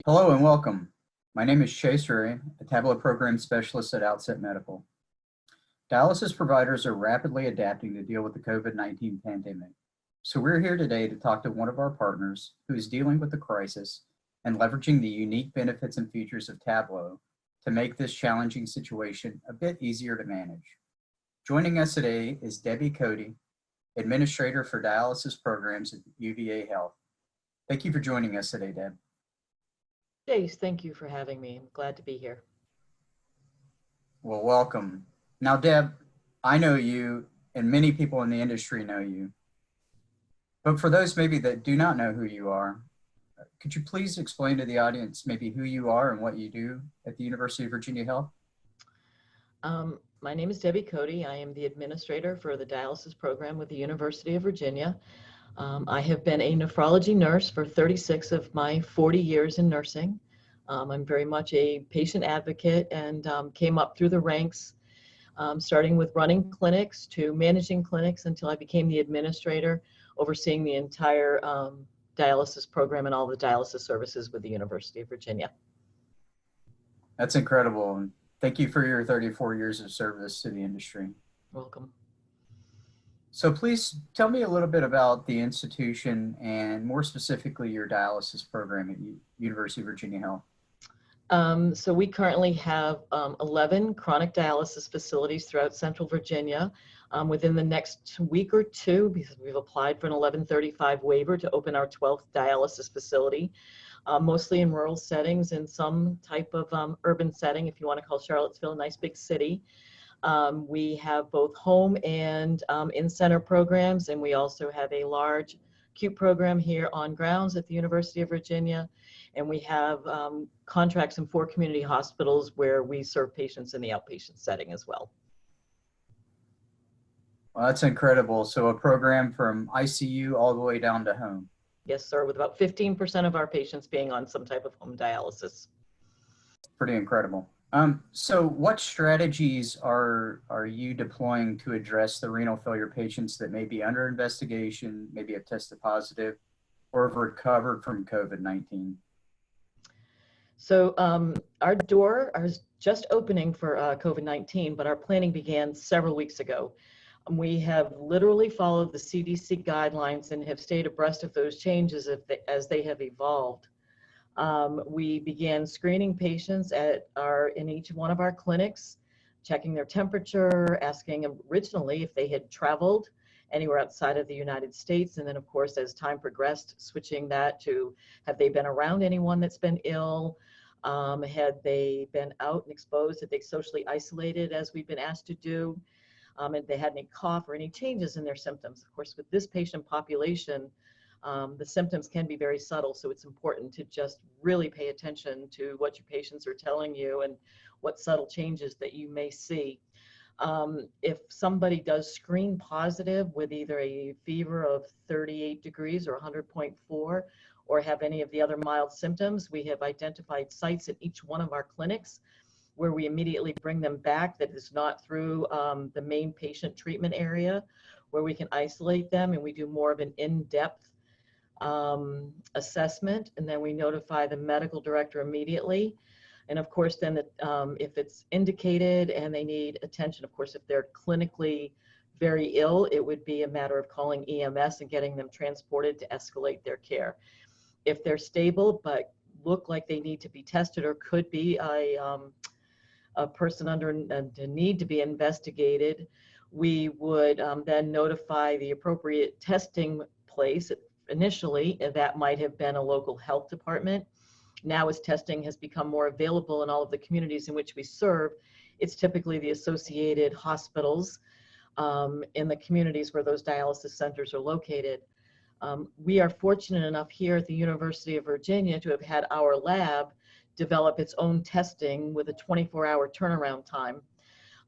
Hello and welcome. My name is Chase Ray, a Tablo Program Specialist at Outset Medical. Dialysis providers are rapidly adapting to deal with the COVID-19 pandemic. So we're here today to talk to one of our partners who is dealing with the crisis and leveraging the unique benefits and features of Tablo to make this challenging situation a bit easier to manage. Joining us today is Debbie Cody, Administrator for Dialysis Programs at UVA Health. Thank you for joining us today, Deb. Chase, thank you for having me. I'm glad to be here. Well, welcome. Now, Deb, I know you and many people in the industry know you. But for those maybe that do not know who you are, could you please explain to the audience maybe who you are and what you do at the University of Virginia Health? My name is Debbie Cody. I am the administrator for the dialysis program with the University of Virginia. I have been a nephrology nurse for 36 of my 40 years in nursing. I'm very much a patient advocate and came up through the ranks, starting with running clinics to managing clinics until I became the administrator, overseeing the entire dialysis program and all the dialysis services with the University of Virginia. That's incredible. Thank you for your 34 years of service to the industry. Welcome. So please tell me a little bit about the institution and more specifically your dialysis program at University of Virginia Health. So we currently have 11 chronic dialysis facilities throughout Central Virginia. Within the next week or two, because we've applied for an 1135 waiver to open our 12th dialysis facility, mostly in rural settings and some type of urban setting, if you want to call Charlottesville a nice big city. We have both home and in-center programs, and we also have a large acute program here on grounds at the University of Virginia. And we have contracts in 4 community hospitals where we serve patients in the outpatient setting as well. Well, that's incredible. So a program from ICU all the way down to home. Yes, sir, with about 15% of our patients being on some type of home dialysis. Pretty incredible. So what strategies are you deploying to address the renal failure patients that may be under investigation, maybe have tested positive, or have recovered from COVID-19? So our door is just opening for COVID-19, but our planning began several weeks ago. We have literally followed the CDC guidelines and have stayed abreast of those changes as they have evolved. We began screening patients in each one of our clinics, checking their temperature, asking them originally if they had traveled anywhere outside of the United States. And then, of course, as time progressed, switching that to have they been around anyone that's been ill? Had they been out and exposed? Had they socially isolated, as we've been asked to do? If they had any cough or any changes in their symptoms. Of course, with this patient population, the symptoms can be very subtle, so it's important to just really pay attention to what your patients are telling you and what subtle changes that you may see. If somebody does screen positive with either a fever of 38 degrees or 100.4, or have any of the other mild symptoms, we have identified sites at each one of our clinics where we immediately bring them back that is not through the main patient treatment area, where we can isolate them and we do more of an in-depth assessment, and then we notify the medical director immediately. And of course, then if it's indicated and they need attention, of course, if they're clinically very ill, it would be a matter of calling EMS and getting them transported to escalate their care. If they're stable but look like they need to be tested or could be a person under a need to be investigated, we would then notify the appropriate testing place. Initially, that might have been a local health department. Now, as testing has become more available in all of the communities in which we serve, it's typically the associated hospitals in the communities where those dialysis centers are located. We are fortunate enough here at the University of Virginia to have had our lab develop its own testing with a 24-hour turnaround time.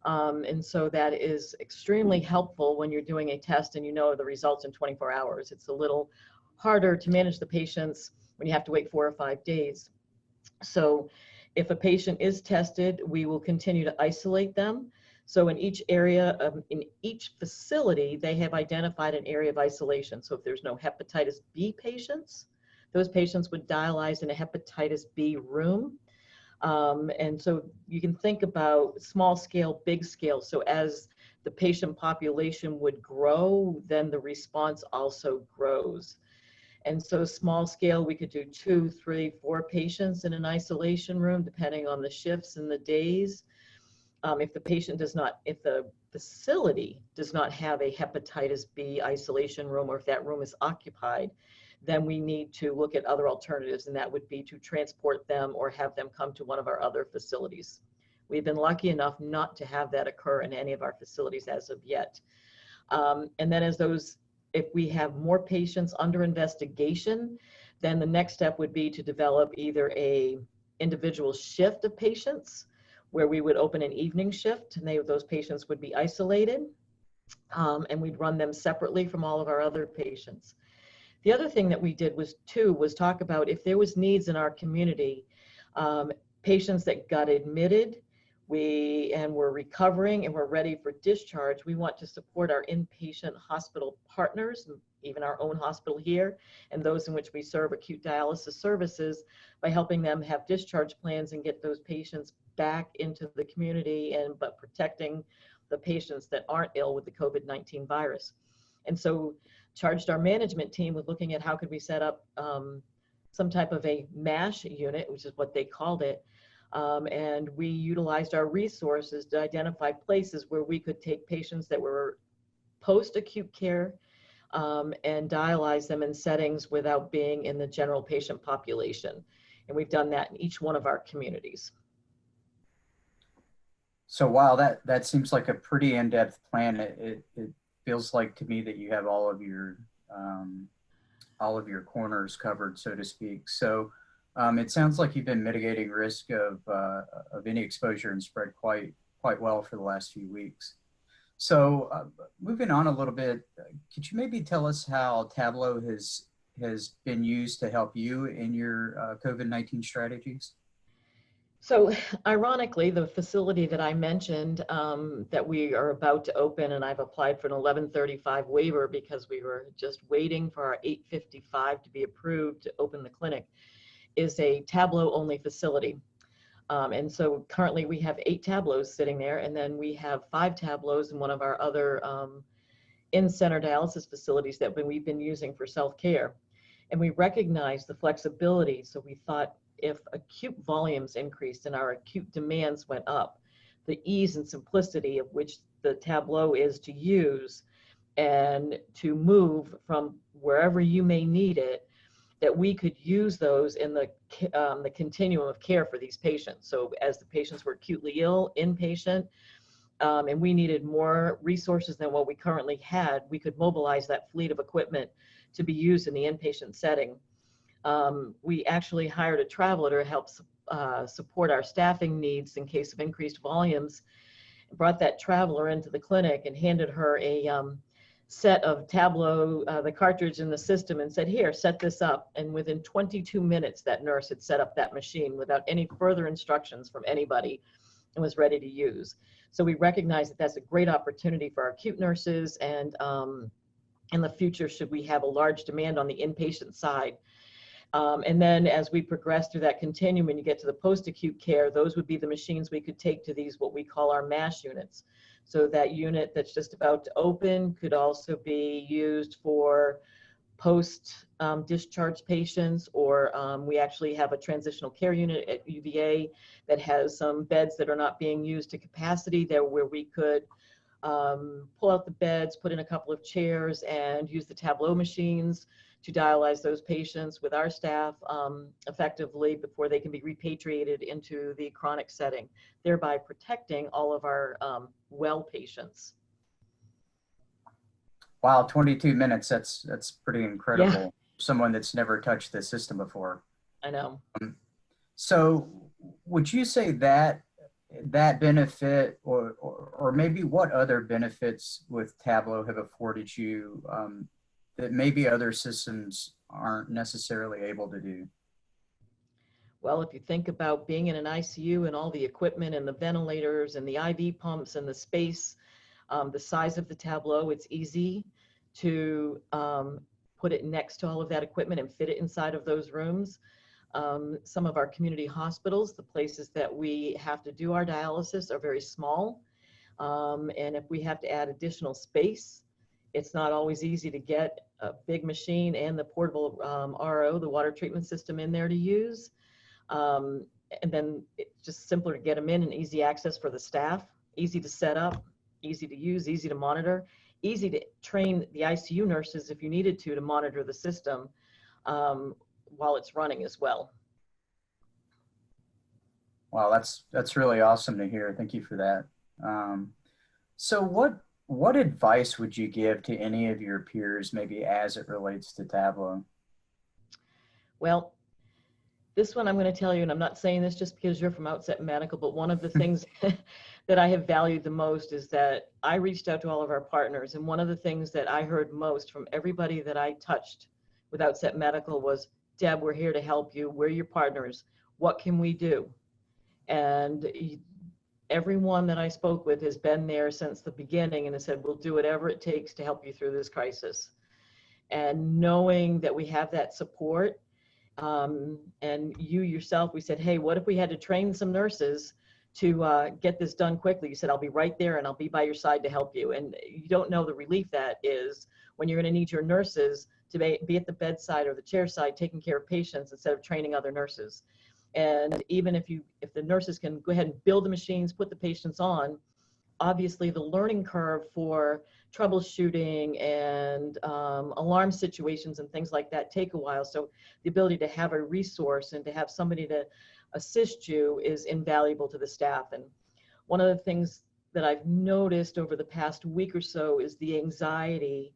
And so that is extremely helpful when you're doing a test and you know the results in 24 hours. It's a little harder to manage the patients when you have to wait 4 or 5 days. So if a patient is tested, we will continue to isolate them. So in each area, in each facility, they have identified an area of isolation. So if there's no hepatitis B patients, those patients would dialyze in a hepatitis B room. And so you can think about small scale, big scale. So as the patient population would grow, then the response also grows. And so small scale, we could do 2, 3, 4 patients in an isolation room, depending on the shifts and the days. If the facility does not have a hepatitis B isolation room, or if that room is occupied, then we need to look at other alternatives, and that would be to transport them or have them come to one of our other facilities. We've been lucky enough not to have that occur in any of our facilities as of yet. And then if we have more patients under investigation, then the next step would be to develop either a individual shift of patients, where we would open an evening shift, and those patients would be isolated, and we'd run them separately from all of our other patients. The other thing that we did was talk about if there was needs in our community, patients that got admitted, and we're recovering and we're ready for discharge. We want to support our inpatient hospital partners, even our own hospital here, and those in which we serve acute dialysis services, by helping them have discharge plans and get those patients back into the community, but protecting the patients that aren't ill with the COVID-19 virus. And so charged our management team with looking at how could we set up some type of a MASH unit, which is what they called it. And we utilized our resources to identify places where we could take patients that were post-acute care and dialyze them in settings without being in the general patient population. And we've done that in each one of our communities. So while that seems like a pretty in-depth plan, it feels like to me that you have all of your corners covered, so to speak. So it sounds like you've been mitigating risk of any exposure and spread quite well for the last few weeks. So moving on a little bit, could you maybe tell us how Tablo has been used to help you in your COVID-19 strategies? So ironically, the facility that I mentioned that we are about to open, and I've applied for an 1135 waiver because we were just waiting for our 855 to be approved to open the clinic, is a Tablo only facility. And so currently we have 8 Tablos sitting there, and then we have 5 Tablos in one of our other in-center dialysis facilities that we've been using for self-care. And we recognize the flexibility, so we thought, if acute volumes increased and our acute demands went up, the ease and simplicity of which the Tablo is to use and to move from wherever you may need it, that we could use those in the continuum of care for these patients. So as the patients were acutely ill, inpatient, and we needed more resources than what we currently had, we could mobilize that fleet of equipment to be used in the inpatient setting. We actually hired a traveler to help support our staffing needs in case of increased volumes, brought that traveler into the clinic and handed her a set of Tablo, the cartridge in the system, and said, here, set this up. And within 22 minutes, that nurse had set up that machine without any further instructions from anybody and was ready to use. So we recognize that that's a great opportunity for our acute nurses, and in the future, should we have a large demand on the inpatient side. And then as we progress through that continuum and you get to the post-acute care, those would be the machines we could take to these, what we call our MASH units. So that unit that's just about to open could also be used for post-discharge patients, or we actually have a transitional care unit at UVA that has some beds that are not being used to capacity there, where we could pull out the beds, put in a couple of chairs, and use the Tablo machines to dialyze those patients with our staff effectively before they can be repatriated into the chronic setting, thereby protecting all of our well patients. Wow, 22 minutes, that's pretty incredible. Yeah. Someone that's never touched the system before. I know. So would you say that benefit, or maybe what other benefits with Tablo have afforded you that maybe other systems aren't necessarily able to do? Well, if you think about being in an ICU and all the equipment and the ventilators and the IV pumps and the space, the size of the Tablo, it's easy to put it next to all of that equipment and fit it inside of those rooms. Some of our community hospitals, the places that we have to do our dialysis, are very small. And if we have to add additional space, it's not always easy to get a big machine and the portable RO, the water treatment system, in there to use. And then it's just simpler to get them in and easy access for the staff, easy to set up, easy to use, easy to monitor, easy to train the ICU nurses if you needed to monitor the system while it's running as well. Wow, that's really awesome to hear. Thank you for that. So what advice would you give to any of your peers, maybe as it relates to Tablo? Well, this one I'm going to tell you, and I'm not saying this just because you're from Outset Medical, but one of the things that I have valued the most is that I reached out to all of our partners, and one of the things that I heard most from everybody that I touched with Outset Medical was, Deb, we're here to help you. We're your partners. What can we do? And everyone that I spoke with has been there since the beginning and has said, we'll do whatever it takes to help you through this crisis. And knowing that we have that support, and you yourself, we said, hey, what if we had to train some nurses to get this done quickly? You said, I'll be right there and I'll be by your side to help you. And you don't know the relief that is when you're going to need your nurses to be at the bedside or the chair side taking care of patients instead of training other nurses. And even if the nurses can go ahead and build the machines, put the patients on, obviously the learning curve for troubleshooting and alarm situations and things like that take a while. So the ability to have a resource and to have somebody to assist you is invaluable to the staff. And one of the things that I've noticed over the past week or so is the anxiety.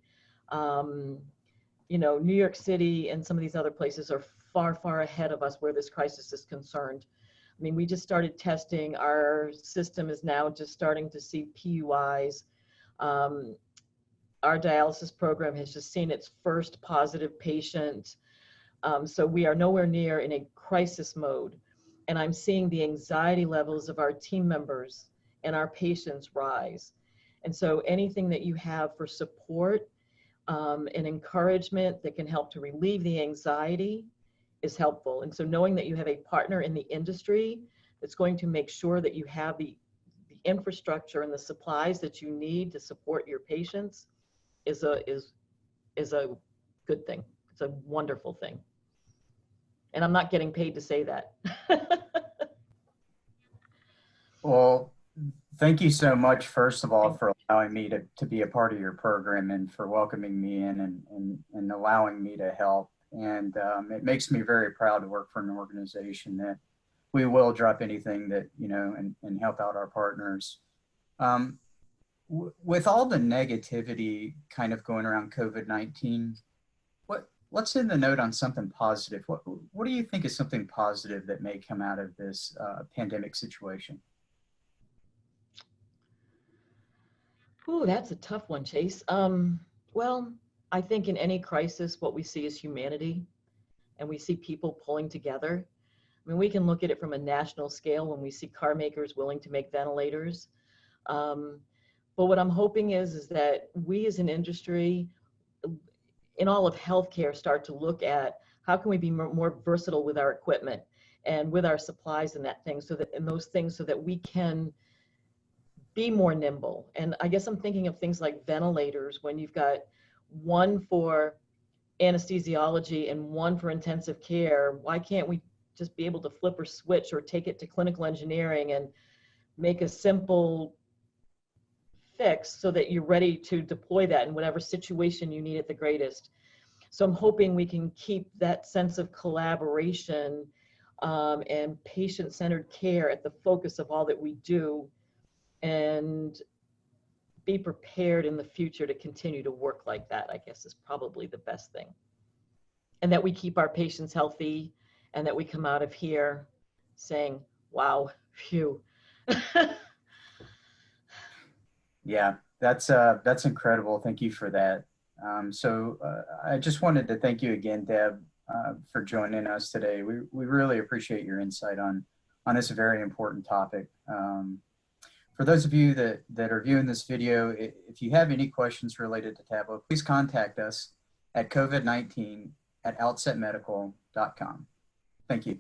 You know, New York City and some of these other places are far, far ahead of us where this crisis is concerned. I mean, we just started testing. Our system is now just starting to see PUIs. Our dialysis program has just seen its first positive patient. So we are nowhere near in a crisis mode. And I'm seeing the anxiety levels of our team members and our patients rise. And so anything that you have for support and encouragement that can help to relieve the anxiety is helpful. And so knowing that you have a partner in the industry that's going to make sure that you have the infrastructure and the supplies that you need to support your patients is a good thing. It's a wonderful thing. And I'm not getting paid to say that. Well, thank you so much, first of all, for allowing me to be a part of your program and for welcoming me in and allowing me to help. And it makes me very proud to work for an organization that we will drop anything that, you know, and help out our partners. With all the negativity kind of going around COVID-19, let's end the note on something positive. What do you think is something positive that may come out of this pandemic situation? Ooh, that's a tough one, Chase. Well, I think in any crisis, what we see is humanity, and we see people pulling together. I mean, we can look at it from a national scale when we see car makers willing to make ventilators. But what I'm hoping is that we as an industry, in all of healthcare, start to look at how can we be more versatile with our equipment and with our supplies and those things so that we can be more nimble. And I guess I'm thinking of things like ventilators, when you've got one for anesthesiology and one for intensive care. Why can't we just be able to flip or switch or take it to clinical engineering and make a simple fix so that you're ready to deploy that in whatever situation you need it the greatest? So I'm hoping we can keep that sense of collaboration and patient-centered care at the focus of all that we do, and be prepared in the future to continue to work like that, I guess, is probably the best thing. And that we keep our patients healthy, and that we come out of here saying, wow, phew. Yeah, that's incredible. Thank you for that. I just wanted to thank you again, Deb, for joining us today. We really appreciate your insight on this very important topic. For those of you that are viewing this video, if you have any questions related to Tablo, please contact us at COVID-19 at outsetmedical.com. Thank you.